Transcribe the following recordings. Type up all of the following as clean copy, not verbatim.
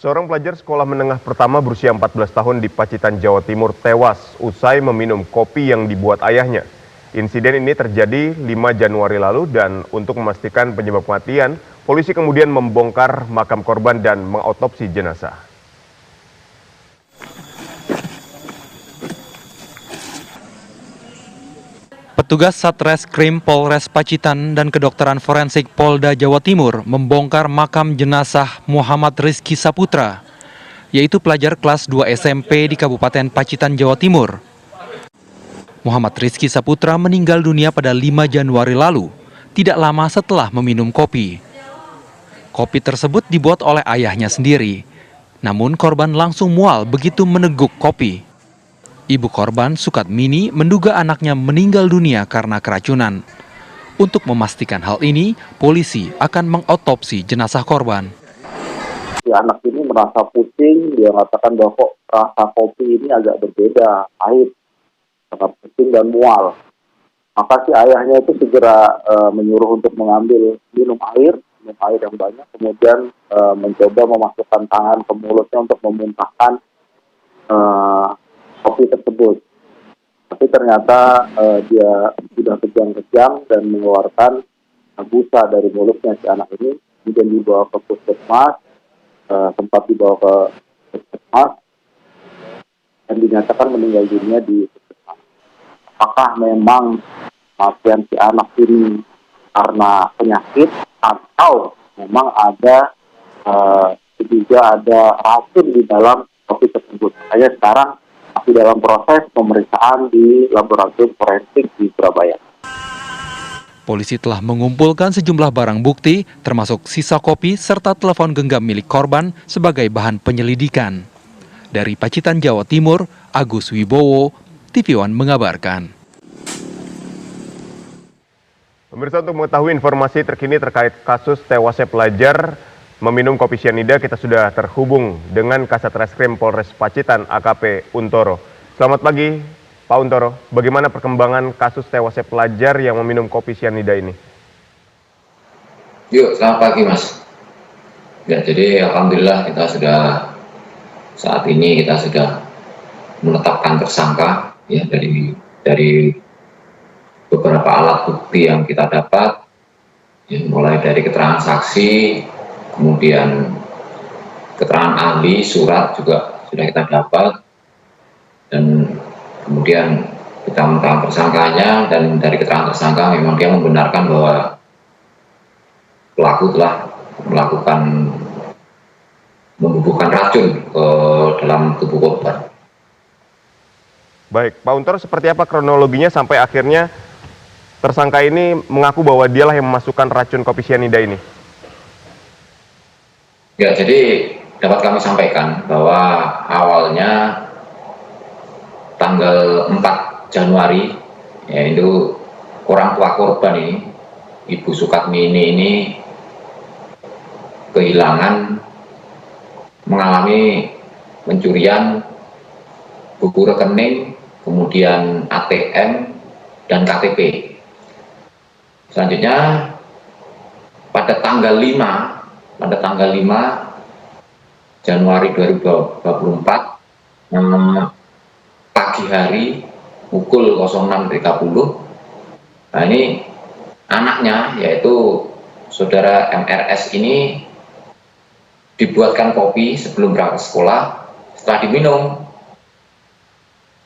Seorang pelajar sekolah menengah pertama berusia 14 tahun di Pacitan, Jawa Timur tewas usai meminum kopi yang dibuat ayahnya. Insiden ini terjadi 5 Januari lalu dan untuk memastikan penyebab kematian, polisi kemudian membongkar makam korban dan mengautopsi jenazah. Petugas Satreskrim Polres Pacitan dan Kedokteran Forensik Polda Jawa Timur membongkar makam jenazah Muhammad Rizky Saputra, yaitu pelajar kelas 2 SMP di Kabupaten Pacitan, Jawa Timur. Muhammad Rizky Saputra meninggal dunia pada 5 Januari lalu, tidak lama setelah meminum kopi. Kopi tersebut dibuat oleh ayahnya sendiri, namun korban langsung mual begitu meneguk kopi. Ibu korban, Sukatmini, menduga anaknya meninggal dunia karena keracunan. Untuk memastikan hal ini, polisi akan mengautopsi jenazah korban. Si anak ini merasa pusing, dia mengatakan bahwa kok rasa kopi ini agak berbeda, pahit, karena pusing dan mual. Maka si ayahnya itu segera menyuruh untuk mengambil minum air yang banyak, kemudian mencoba memasukkan tangan ke mulutnya untuk memuntahkan kopi tersebut. Tapi ternyata dia sudah kejang-kejang dan mengeluarkan busa dari mulutnya si anak ini. Kemudian dibawa ke puskesmas, sempat dibawa ke puskesmas dan dinyatakan meninggal dunia di puskesmas. Apakah memang kematian si anak ini karena penyakit atau memang ada juga ada racun di dalam kopi tersebut? Makanya sekarang masih dalam proses pemeriksaan di laboratorium forensik di Surabaya. Polisi telah mengumpulkan sejumlah barang bukti, termasuk sisa kopi serta telepon genggam milik korban sebagai bahan penyelidikan. Dari Pacitan, Jawa Timur, Agus Wibowo, TV One mengabarkan. Pemirsa, untuk mengetahui informasi terkini terkait kasus tewasnya pelajar meminum kopi sianida, kita sudah terhubung dengan Kasat Reskrim Polres Pacitan, AKP Untoro. Selamat pagi, Pak Untoro. Bagaimana perkembangan kasus tewasnya pelajar yang meminum kopi sianida ini? Yuk, selamat pagi, Mas. Ya, jadi alhamdulillah saat ini kita sudah menetapkan tersangka ya dari beberapa alat bukti yang kita dapat, ya, mulai dari keterangan saksi, kemudian keterangan ahli, surat juga sudah kita dapat, dan kemudian kita menetapkan tersangkanya, dan dari keterangan tersangka memang dia membenarkan bahwa pelaku telah membubuhkan racun ke dalam tubuh korban. Baik, Pak Untoro, seperti apa kronologinya sampai akhirnya tersangka ini mengaku bahwa dialah yang memasukkan racun kopi sianida ini? Ya, jadi dapat kami sampaikan bahwa awalnya tanggal 4 Januari, ya, itu orang tua korban ini, Ibu Sukatmini ini mengalami pencurian buku rekening, kemudian ATM, dan KTP. Selanjutnya pada tanggal 5 Januari 2024 pagi hari pukul 06.30, nah ini anaknya yaitu saudara MRS ini dibuatkan kopi sebelum berangkat sekolah. Setelah diminum,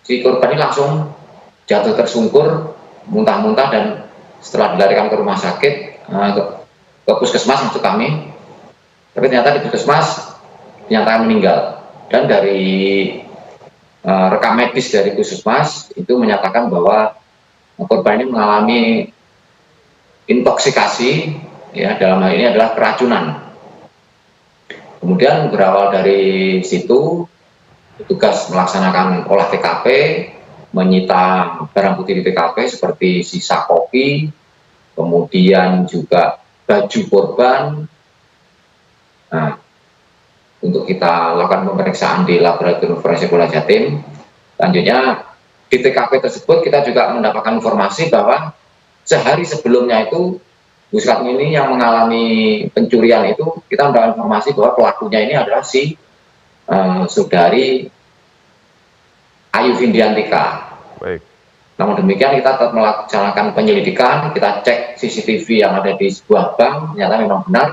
si korban ini langsung jatuh tersungkur, muntah-muntah, dan setelah dilarikan ke rumah sakit, ke puskesmas maksud kami, tapi ternyata di puskesmas dinyatakan meninggal. Dan dari rekam medis dari puskesmas itu menyatakan bahwa korban ini mengalami intoksikasi, ya, dalam hal ini adalah keracunan. Kemudian berawal dari situ, petugas melaksanakan olah TKP, menyita barang bukti di TKP seperti sisa kopi, kemudian juga baju korban. Nah, untuk kita lakukan pemeriksaan di laboratorium forensik Polda Jatim. Selanjutnya di TKP tersebut kita juga mendapatkan informasi bahwa sehari sebelumnya itu Bu Sukatmini yang mengalami pencurian itu, kita mendapatkan informasi bahwa pelakunya ini adalah si saudari Ayu Vindiantika. Baik. Namun demikian kita tetap melaksanakan penyelidikan, kita cek CCTV yang ada di sebuah bank, ternyata memang benar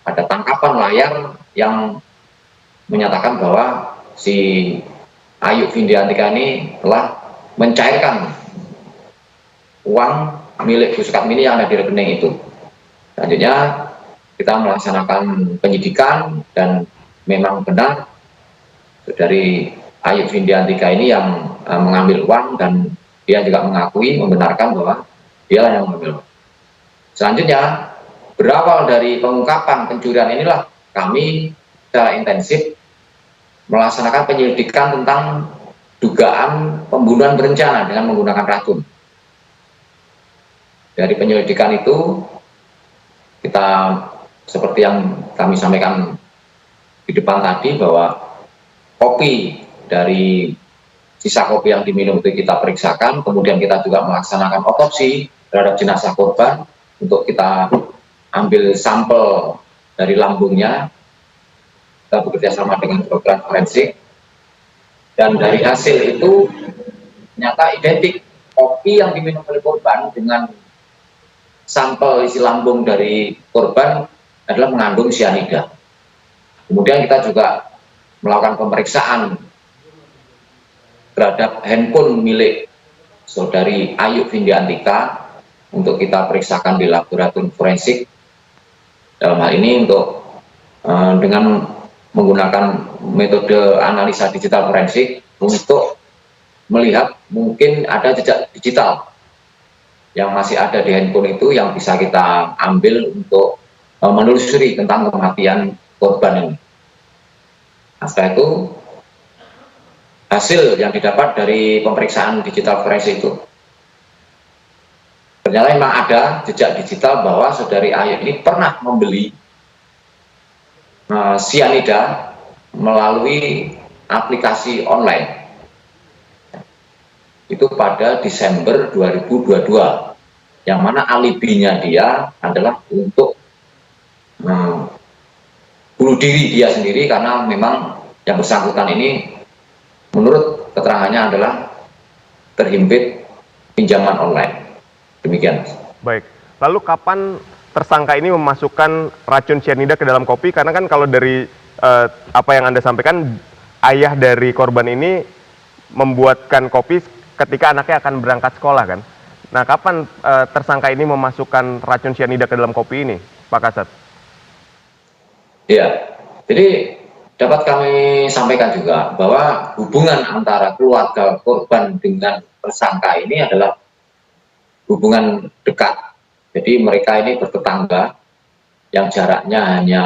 ada tangkapan layar yang menyatakan bahwa si Ayu Vindiantika ini telah mencairkan uang milik Bu Sukatmini yang ada di rekening itu. Selanjutnya kita melaksanakan penyidikan dan memang benar dari Ayu Vindiantika ini yang mengambil uang dan dia juga mengakui, membenarkan bahwa dialah yang mengambil. Selanjutnya, berawal dari pengungkapan pencurian inilah kami secara intensif melaksanakan penyelidikan tentang dugaan pembunuhan berencana dengan menggunakan racun. Dari penyelidikan itu, kita seperti yang kami sampaikan di depan tadi bahwa kopi dari sisa kopi yang diminum itu kita periksakan, kemudian kita juga melaksanakan otopsi terhadap jenazah korban untuk kita ambil sampel dari lambungnya. Kita bekerja sama dengan kedokteran forensik dan dari hasil itu ternyata identik kopi yang diminum oleh korban dengan sampel isi lambung dari korban adalah mengandung sianida. Kemudian kita juga melakukan pemeriksaan terhadap handphone milik saudari Ayu Vindiantika untuk kita periksakan di laboratorium forensik. Dalam hal ini untuk dengan menggunakan metode analisa digital forensik untuk melihat mungkin ada jejak digital yang masih ada di handphone itu yang bisa kita ambil untuk menelusuri tentang kematian korban ini. Nah, setelah itu hasil yang didapat dari pemeriksaan digital forensik itu ternyata memang ada jejak digital bahwa saudari Ayu ini pernah membeli sianida melalui aplikasi online itu pada Desember 2022, yang mana alibinya dia adalah untuk bunuh diri dia sendiri karena memang yang bersangkutan ini menurut keterangannya adalah terhimpit pinjaman online. Demikian. Baik. Lalu kapan tersangka ini memasukkan racun cyanida ke dalam kopi? Karena kan kalau dari apa yang Anda sampaikan, ayah dari korban ini membuatkan kopi ketika anaknya akan berangkat sekolah kan? Nah, kapan tersangka ini memasukkan racun cyanida ke dalam kopi ini, Pak Kasat? Iya. Jadi dapat kami sampaikan juga bahwa hubungan antara keluarga korban dengan tersangka ini adalah hubungan dekat. Jadi mereka ini bertetangga yang jaraknya hanya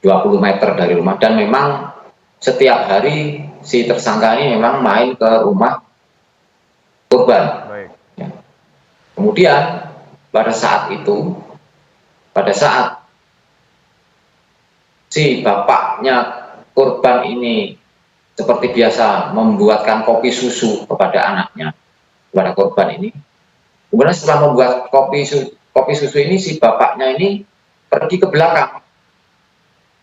20 meter dari rumah dan memang setiap hari si tersangka ini memang main ke rumah korban. Baik. Ya. Kemudian pada saat itu, pada saat si bapaknya korban ini seperti biasa membuatkan kopi susu kepada anaknya, kepada korban ini. Kemudian setelah membuat kopi susu ini, si bapaknya ini pergi ke belakang.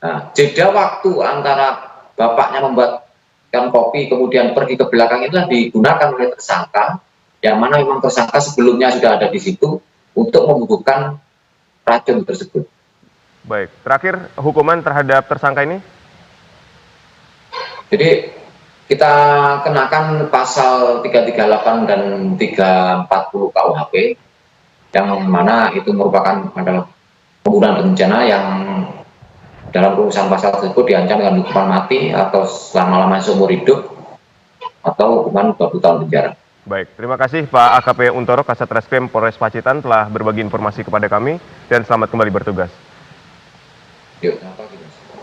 Nah, jeda waktu antara bapaknya membuatkan kopi kemudian pergi ke belakang itulah digunakan oleh tersangka, yang mana memang tersangka sebelumnya sudah ada di situ untuk membubuhkan racun tersebut. Baik, terakhir hukuman terhadap tersangka ini? Jadi kita kenakan pasal 338 dan 340 KUHP yang mana itu merupakan adalah pembunuhan berencana yang dalam rumusan pasal tersebut diancam dengan hukuman mati atau selama-lamanya seumur hidup atau hukuman 20 tahun penjara. Baik, terima kasih Pak AKP Untoro, Kasat Reskrim Polres Pacitan telah berbagi informasi kepada kami dan selamat kembali bertugas. Yuk,